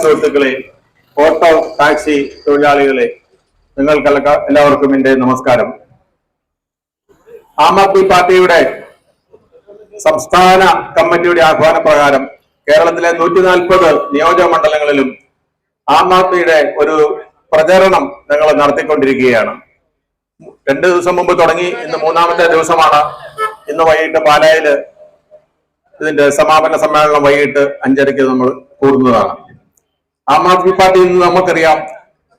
സുഹൃത്തുക്കളെ, auto taxi തൊഴിലാളികളെ, നിങ്ങൾക്ക് എല്ലാവർക്കും എന്റെ നമസ്കാരം. ആം ആദ്മി പാർട്ടിയുടെ സംസ്ഥാന കമ്മിറ്റിയുടെ ആഹ്വാനപ്രകാരം കേരളത്തിലെ 140 നിയോജക മണ്ഡലങ്ങളിലും ആം ആദ്മിയുടെ ഒരു പ്രചരണം ഞങ്ങൾ നടത്തിക്കൊണ്ടിരിക്കുകയാണ്. 2 ദിവസം മുമ്പ് തുടങ്ങി, ഇന്ന് 3ാമത്തെ ദിവസമാണ്. ഇന്ന് വൈകിട്ട് പാലായില് ഇതിന്റെ സമാപന സമ്മേളനം വൈകിട്ട് 5:30 നമ്മൾ കൂടുന്നതാണ്. ആം ആദ്മി പാർട്ടി ഇന്ന് നമുക്കറിയാം,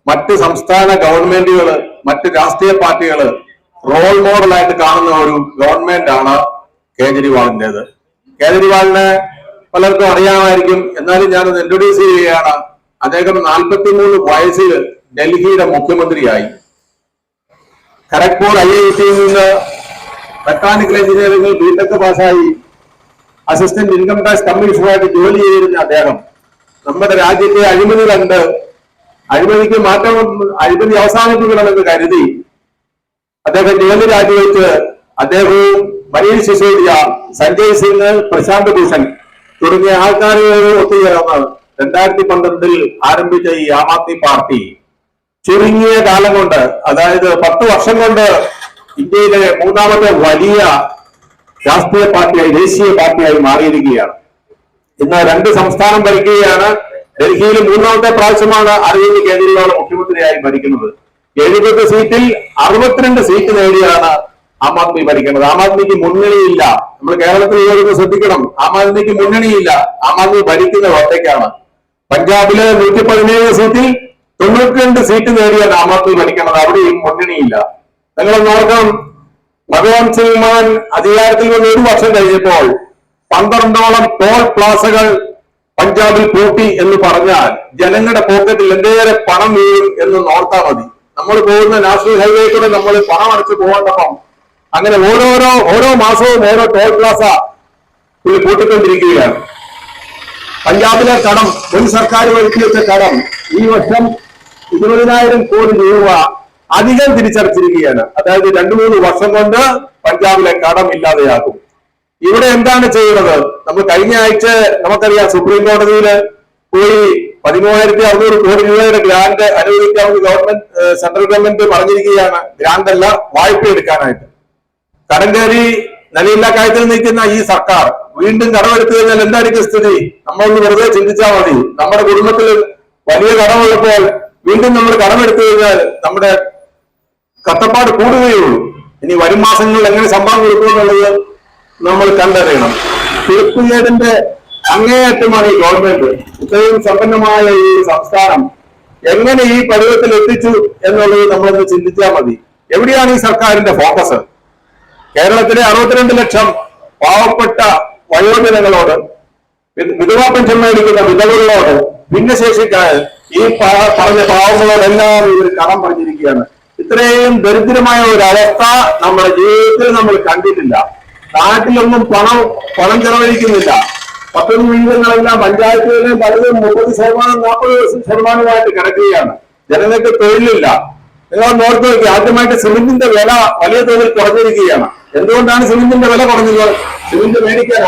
മറ്റ് സംസ്ഥാന ഗവൺമെന്റുകൾ, മറ്റ് രാഷ്ട്രീയ പാർട്ടികൾ റോൾ മോഡലായിട്ട് കാണുന്ന ഒരു ഗവൺമെന്റ് ആണ് കേജ്രിവാളിൻ്റെത്. കേജ്രിവാളിനെ പലർക്കും അറിയാമായിരിക്കും, എന്നാലും ഞാനത് ഇൻട്രൊഡ്യൂസ് ചെയ്യുകയാണ്. അദ്ദേഹം 43 വയസ്സിൽ ഡൽഹിയുടെ മുഖ്യമന്ത്രിയായി. ഖരഗ്പൂർ IITയിൽ നിന്ന് മെക്കാനിക്കൽ എഞ്ചിനീയറിംഗിൽ ബിടെക് പാസ്സായി അസിസ്റ്റന്റ് ഇൻകം ടാക്സ് കമ്മീഷണറായിട്ട് ജോലി ചെയ്തിരുന്ന അദ്ദേഹം നമ്മുടെ രാജ്യത്തെ അഴിമതി കണ്ട് അഴിമതി അവസാനിപ്പിക്കണമെന്ന് കരുതി അദ്ദേഹം ജോലി രാജിവെച്ച് അദ്ദേഹവും മനീഷ് സിസോദിയ, സഞ്ജയ് സിംഗ്, പ്രശാന്ത് ഭൂഷൺ തുടങ്ങിയ ആൾക്കാരുമായി ഒത്തുചേർന്ന് 2012 ആരംഭിച്ച ഈ ആം ആദ്മി പാർട്ടി ചുരുങ്ങിയ കാലം കൊണ്ട്, അതായത് 10 വർഷം കൊണ്ട് ഇന്ത്യയിലെ 3ാമത്തെ വലിയ രാഷ്ട്രീയ പാർട്ടിയായി, ദേശീയ പാർട്ടിയായി മാറിയിരിക്കുകയാണ്. ഇന്ന് 2 സംസ്ഥാനം ഭരിക്കുകയാണ്. ഡൽഹിയിൽ 3ാമത്തെ പ്രാവശ്യമാണ് അരവിന്ദ് കേജ്രിവാൾ മുഖ്യമന്ത്രിയായി ഭരിക്കുന്നത്. 70 സീറ്റിൽ 62 സീറ്റ് നേടിയാണ് ആം ആദ്മി ഭരിക്കുന്നത്. ആം ആദ്മിക്ക് മുന്നണിയില്ല. നമ്മൾ കേരളത്തിൽ ശ്രദ്ധിക്കണം, ആം ആദ്മിക്ക് മുന്നണിയില്ല. ആം ആദ്മി ഭരിക്കുന്നത് ഒറ്റയ്ക്കാണ്. പഞ്ചാബില് 117 സീറ്റിൽ 92 സീറ്റ് നേടിയാണ് ആം ആദ്മി ഭരിക്കുന്നത്. അവിടെയും മുന്നണിയില്ല. നിങ്ങൾ നോക്കണം, ഭഗവന്ത് സിംഗ് മാൻ അധികാരത്തിൽ വന്ന് 1 വർഷം കഴിഞ്ഞപ്പോൾ 12ഓളം ടോൾ പ്ലാസകൾ പഞ്ചാബിൽ പൂട്ടി എന്ന് പറഞ്ഞാൽ ജനങ്ങളുടെ പോക്കറ്റിൽ എന്തേറെ പണം വീഴും എന്ന് ഓർത്താൽ മതി. നമ്മൾ പോകുന്ന നാഷണൽ ഹൈവേ കൂടെ നമ്മൾ പണം അടച്ചു പോകേണ്ടപ്പം അങ്ങനെ ഓരോ മാസവും ഓരോ ടോൾ പ്ലാസ പൂട്ടിക്കൊണ്ടിരിക്കുകയാണ്. പഞ്ചാബിലെ കടം, മുൻ സർക്കാർ വരുത്തി വെച്ച കടം ഈ വർഷം 20,000 കോടി രൂപ അധികം തിരിച്ചടച്ചിരിക്കുകയാണ്. അതായത് 2-3 വർഷം കൊണ്ട് പഞ്ചാബിലെ കടം ഇല്ലാതെയാക്കും. ഇവിടെ എന്താണ് ചെയ്യുന്നത്? നമ്മൾ കഴിഞ്ഞ ആഴ്ച നമുക്കറിയാം, സുപ്രീം കോടതിയിൽ പോയി 13,600 കോടി രൂപയുടെ ഗ്രാന്റ് അനുവദിക്കാമെന്ന് സെൻട്രൽ ഗവൺമെന്റ് പറഞ്ഞിരിക്കുകയാണ്. ഗ്രാന്റ് അല്ല, വായ്പ എടുക്കാനായിട്ട്. കടം കയറി നിലയില്ലാ കാര്യത്തിൽ നിൽക്കുന്ന ഈ സർക്കാർ വീണ്ടും കടമെടുത്തു കഴിഞ്ഞാൽ എന്തായിരിക്കും സ്ഥിതി? നമ്മളൊന്ന് വെറുതെ ചിന്തിച്ചാൽ മതി. നമ്മുടെ കുടുംബത്തിൽ വലിയ കടമുള്ളപ്പോൾ വീണ്ടും നമ്മൾ കടമെടുത്തു കഴിഞ്ഞാൽ നമ്മുടെ കഷ്ടപ്പാട് കൂടുകയുള്ളൂ. ഇനി വരും മാസങ്ങളിൽ എങ്ങനെ സംഭാവന കൊടുക്കുമെന്നുള്ളത് നമ്മൾ കണ്ടറിയണം. തീർപ്പുകേടിന്റെ അങ്ങേയറ്റമാണ് ഈ ഗവൺമെന്റ്. ഇത്രയും സമ്പന്നമായ ഈ സംസ്ഥാനം എങ്ങനെ ഈ പരുവത്തിൽ എത്തിച്ചു എന്നുള്ളത് നമ്മളൊന്ന് ചിന്തിച്ചാൽ മതി. എവിടെയാണ് ഈ സർക്കാരിന്റെ ഫോക്കസ്? കേരളത്തിലെ 62 ലക്ഷം പാവപ്പെട്ട വയോജനങ്ങളോട്, വിധവാ പെൻഷൻ മേടിക്കുന്ന വിധവകളോട്, ഭിന്നശേഷിക്കാർ, ഈ പറഞ്ഞ പാവങ്ങളോടെല്ലാം ഇവർ കടം പറഞ്ഞിരിക്കുകയാണ്. ഇത്രയും ദരിദ്രമായ ഒരു അവസ്ഥ നമ്മുടെ ജീവിതത്തിൽ നമ്മൾ കണ്ടിട്ടില്ല. നാട്ടിലൊന്നും പണം ചെലവഴിക്കുന്നില്ല. പദ്ധതി വിഹിതങ്ങളെല്ലാം പഞ്ചായത്തുകളിലും പലതും 30%-40% കിടക്കുകയാണ്. ജനങ്ങൾക്ക് തൊഴിലില്ല. നിങ്ങൾ നോർത്ത് നോക്കി, ആദ്യമായിട്ട് സിമെന്റിന്റെ വില വലിയ തോതിൽ കുറഞ്ഞിരിക്കുകയാണ്. എന്തുകൊണ്ടാണ് സിമെന്റിന്റെ വില കുറഞ്ഞത്? സിമെന്റ് മേടിക്കാൻ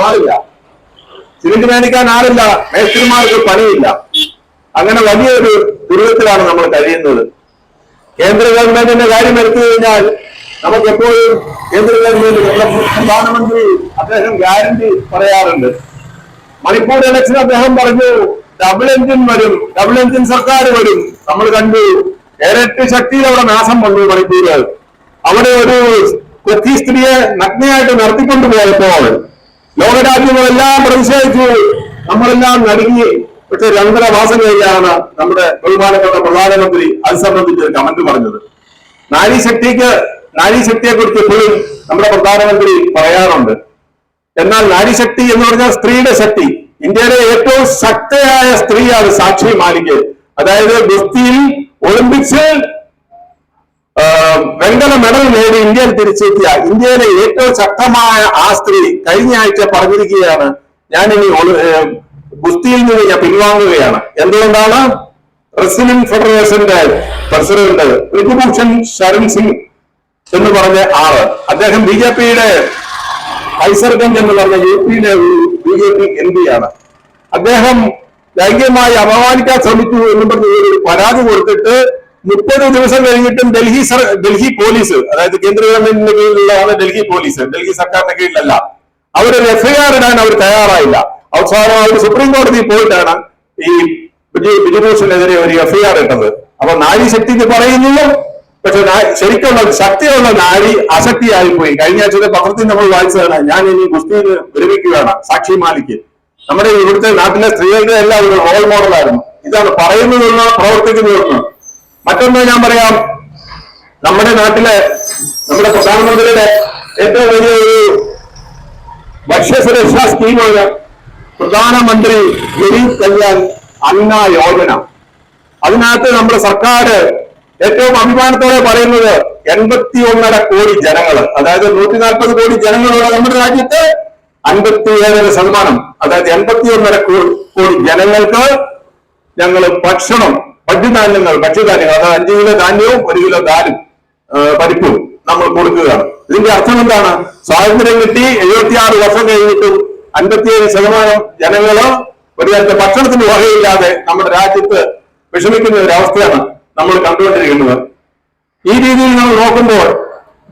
ആളില്ല, മേസ്ത്രിമാർക്ക് പണിയില്ല. അങ്ങനെ വലിയൊരു ദുരിതത്തിലാണ് നമ്മൾ കഴിയുന്നത്. കേന്ദ്ര ഗവൺമെന്റിന്റെ കാര്യം എടുത്തു കഴിഞ്ഞാൽ നമുക്ക് എപ്പോഴും കേന്ദ്ര ഗവൺമെന്റ്, പ്രധാനമന്ത്രി അദ്ദേഹം ഗ്യാരണ്ടി പറയാറുണ്ട്. മണിപ്പൂർ ഇലക്ഷൻ അദ്ദേഹം പറഞ്ഞു ഡബിൾ എഞ്ചിൻ സർക്കാർ വരും. നമ്മൾ കണ്ടു, ഇരട്ടി ശക്തിയിൽ അവിടെ നാശം വന്നു മണിപ്പൂര്. അവിടെ ഒരു കൊച്ചി സ്ത്രീയെ നഗ്നയായിട്ട് നടത്തിക്കൊണ്ടുപോയപ്പോൾ ലോകരാജ്യങ്ങളെല്ലാം പ്രതിഷേധിച്ചു, നമ്മളെല്ലാം നടുങ്ങി. പക്ഷെ 2.5 മാസം കഴിഞ്ഞാണ് നമ്മുടെ ബഹുമാനപ്പെട്ട പ്രധാനമന്ത്രി അത് സംബന്ധിച്ച് ഒരു കമന്റ് പറഞ്ഞത്. നാരീശക്തിയെ കുറിച്ച് എപ്പോഴും നമ്മുടെ പ്രധാനമന്ത്രി പറയാറുണ്ട്. എന്നാൽ നാരീശക്തി എന്ന് പറഞ്ഞാൽ സ്ത്രീയുടെ ശക്തി. ഇന്ത്യയിലെ ഏറ്റവും ശക്തയായ സ്ത്രീയാണ് സാക്ഷി മാലിക്. അതായത് ഗുസ്തിയിൽ ഒളിമ്പിക്സിൽ വെങ്കല മെഡൽ നേടി ഇന്ത്യയിൽ തിരിച്ചെത്തിയ ഇന്ത്യയിലെ ഏറ്റവും ശക്തമായ ആ സ്ത്രീ കഴിഞ്ഞ ആഴ്ച പറഞ്ഞിരിക്കുകയാണ്, ഞാനിനി ഗുസ്തിയിൽ നിന്ന് ഞാൻ പിൻവാങ്ങുകയാണ്. എന്തുകൊണ്ടാണ്? റെസ്ലിംഗ് ഫെഡറേഷന്റെ പ്രസിഡന്റ് ഋതുഭൂഷൺ ശരൺ സിംഗ് എന്ന് പറഞ്ഞ ആള്, അദ്ദേഹം BJPയുടെ ഐസർഗഞ്ച് എന്ന് പറഞ്ഞ UP-യിലെ ഒരു BJP MP ആണ്. അദ്ദേഹം ലൈംഗികമായി അപമാനിക്കാൻ ശ്രമിച്ചു എന്നും പറഞ്ഞ് ഒരു പരാതി കൊടുത്തിട്ട് 30 ദിവസം കഴിഞ്ഞിട്ടും ഡൽഹി പോലീസ്, അതായത് കേന്ദ്ര ഗവൺമെന്റിന്റെ കീഴിലുള്ളതാണ് ഡൽഹി പോലീസ്, ഡൽഹി സർക്കാരിന്റെ കീഴിലല്ല, അവരൊരു എഫ്ഐആർ ഇടാൻ അവർ തയ്യാറായില്ല. അവസാനം അവർ സുപ്രീം കോടതിയിൽ പോയിട്ടാണ് ഈ ബിജുഭൂഷണെതിരെ ഒരു എഫ്ഐആർ ഇട്ടത്. അപ്പൊ നാരി ശക്തി എന്ന് പറയുന്നു, പക്ഷെ ശരിക്കുള്ള ശക്തിയുള്ള നാരി അശക്തിയായിപ്പോയി. കഴിഞ്ഞ ആഴ്ചത്തെ പത്രത്തിൽ നമ്മൾ വായിച്ചതാണ്. ഞാൻ ഇനി ഗുസ്തിയിൽ വിരമിക്കുകയാണ്. സാക്ഷി മാലിക്ക് നമ്മുടെ ഇവിടുത്തെ നാട്ടിലെ സ്ത്രീകളുടെ എല്ലാം ഒരു റോൾ മോഡലായിരുന്നു. ഇതാണ് പറയുന്നതെന്ന് പ്രവർത്തിക്കുന്നതെന്ന്. മറ്റൊന്ന് ഞാൻ പറയാം, നമ്മുടെ നാട്ടിലെ നമ്മുടെ പ്രധാനമന്ത്രിയുടെ ഏറ്റവും വലിയ ഒരു ഭക്ഷ്യസുരക്ഷാ സ്കീമാണ് പ്രധാനമന്ത്രി ഗരീബ് കല്യാൺ അന്ന യോജന. അതിനകത്ത് നമ്മുടെ സർക്കാർ ഏറ്റവും അഭിമാനത്തോടെ പറയുന്നത് 81.5 കോടി ജനങ്ങൾ, അതായത് 140 കോടി ജനങ്ങളുള്ള നമ്മുടെ രാജ്യത്ത് 57%, അതായത് 81.5 കോടി ജനങ്ങൾക്ക് ഞങ്ങൾ ഭക്ഷണം, ഭക്ഷ്യധാന്യങ്ങൾ, അതായത് 5 കിലോ ധാന്യവും 1 കിലോ ദാലും പരിപ്പും നമ്മൾ കൊടുക്കുകയാണ്. ഇതിന്റെ അർത്ഥം എന്താണ്? സ്വാതന്ത്ര്യം കിട്ടി 76 വർഷം കഴിഞ്ഞിട്ടും 57% ജനങ്ങള് ഒരു തരത്തെ ഭക്ഷണത്തിന് വകയില്ലാതെ നമ്മുടെ രാജ്യത്ത് വിഷമിക്കുന്ന ഒരു അവസ്ഥയാണ് നമ്മൾ കണ്ടുകൊണ്ടിരിക്കുന്നത്. ഈ രീതിയിൽ നമ്മൾ നോക്കുമ്പോൾ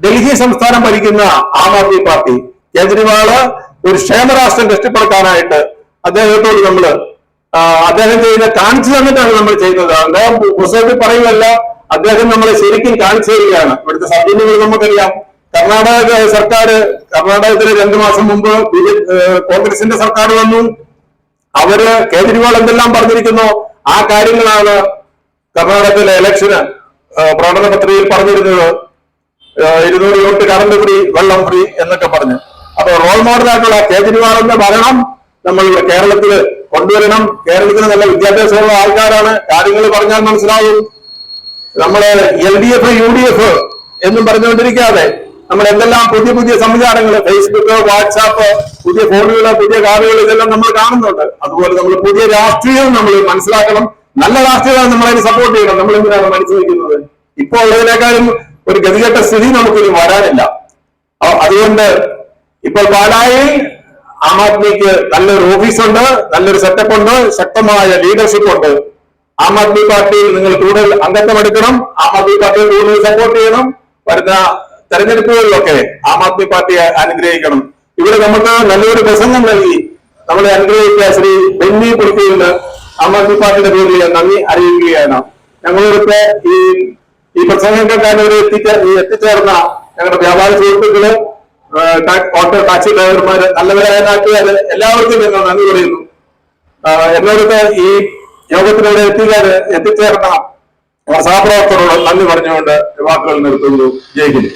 ഡൽഹി സംസ്ഥാനം ഭരിക്കുന്ന ആം ആദ്മി പാർട്ടി, കേജ്രിവാള് ഒരു ക്ഷേമരാഷ്ട്രം കെട്ടിപ്പടുക്കാനായിട്ട് അദ്ദേഹത്തോട് അദ്ദേഹം ചെയ്യുന്ന കാണിച്ചു തന്നിട്ടാണ് നമ്മൾ ചെയ്യുന്നത്. അദ്ദേഹം പുസ്തകത്തിൽ പറയുകയല്ല, അദ്ദേഹം നമ്മളെ ശരിക്കും കാണിച്ചു തരികയാണ്. ഇവിടുത്തെ സബ്ജക്റ്റുകൾ നമുക്കറിയാം. കർണാടകത്തില് 2 മാസം മുമ്പ് കോൺഗ്രസിന്റെ സർക്കാർ വന്നു. അവര് കേജ്രിവാൾ എന്തെല്ലാം പറഞ്ഞിരിക്കുന്നു ആ കാര്യങ്ങളാണ് കർണാടകത്തിലെ ഇലക്ഷന് പ്രകടന പത്രികയിൽ പറഞ്ഞിരുന്നത്. 200 യൂണിറ്റ് കറണ്ട് ഫ്രീ, വെള്ളം ഫ്രീ എന്നൊക്കെ പറഞ്ഞ്. അപ്പൊ റോൾ മോഡലായിട്ടുള്ള കേജ്രിവാളിന്റെ ഭരണം നമ്മൾ കേരളത്തിൽ കൊണ്ടുവരണം. കേരളത്തിന് നല്ല വിദ്യാഭ്യാസമുള്ള ആൾക്കാരാണ്, കാര്യങ്ങൾ പറഞ്ഞാൽ മനസ്സിലാവും. നമ്മള് LDF UDF എന്നും പറഞ്ഞുകൊണ്ടിരിക്കാതെ നമ്മൾ എന്തെല്ലാം പുതിയ സംവിധാനങ്ങൾ, ഫേസ്ബുക്ക്, വാട്സാപ്പ്, പുതിയ ഫോണുകള്, പുതിയ കാറുകൾ, ഇതെല്ലാം നമ്മൾ കാണുന്നുണ്ട്. അതുപോലെ നമ്മൾ പുതിയ രാഷ്ട്രീയം നമ്മൾ മനസ്സിലാക്കണം. നല്ല രാഷ്ട്രീയമാണ് നമ്മളതിന് സപ്പോർട്ട് ചെയ്യണം. നമ്മൾ എന്തിനാണ് മനസ്സിലാക്കുന്നത്? ഇപ്പോൾ ഉള്ളതിനേക്കാളും ഒരു ഗതികെട്ട സ്ഥിതി നമുക്കിനി വരാനില്ല. അതുകൊണ്ട് ഇപ്പോൾ പാലായിൽ ആം ആദ്മിക്ക് നല്ലൊരു ഓഫീസുണ്ട്, നല്ലൊരു സെറ്റപ്പ് ഉണ്ട്, ശക്തമായ ലീഡർഷിപ്പ് ഉണ്ട്. ആം ആദ്മി പാർട്ടിയിൽ നിങ്ങൾ കൂടുതൽ അംഗത്വം എടുക്കണം. ആം ആദ്മി പാർട്ടിയെ കൂടുതൽ സപ്പോർട്ട് ചെയ്യണം. വരുന്ന തെരഞ്ഞെടുപ്പുകളിലൊക്കെ ആം ആദ്മി പാർട്ടിയെ അനുഗ്രഹിക്കണം. ഇവിടെ നമുക്ക് നല്ലൊരു പ്രസംഗം നൽകി നമ്മളെ അനുഗ്രഹിച്ച ശ്രീ ബെന്നി പുളിക്കലിന് ആം ആദ്മി പാർട്ടിയുടെ പേരിൽ നന്ദി അറിയിക്കുകയാണ്. ഞങ്ങളിവിടുത്തെ ഈ പ്രസംഗം കേൾക്കാൻ എത്തിച്ചേർന്ന ഞങ്ങളുടെ വ്യാപാര സുഹൃത്തുക്കള്, ഓട്ടോ ടാക്സി ഡ്രൈവർമാര്, നല്ലവരായ നാട്ടുകാര്, എല്ലാവർക്കും ഞങ്ങൾ നന്ദി പറയുന്നു. എന്നോടൊക്കെ ഈ യോഗത്തിലൂടെ എത്തിച്ചേർന്ന സഹപ്രവർത്തകരോട് നന്ദി പറഞ്ഞുകൊണ്ട് വാക്കുകൾ നിർത്തുന്നു. ജയ് ഹിന്ദ്.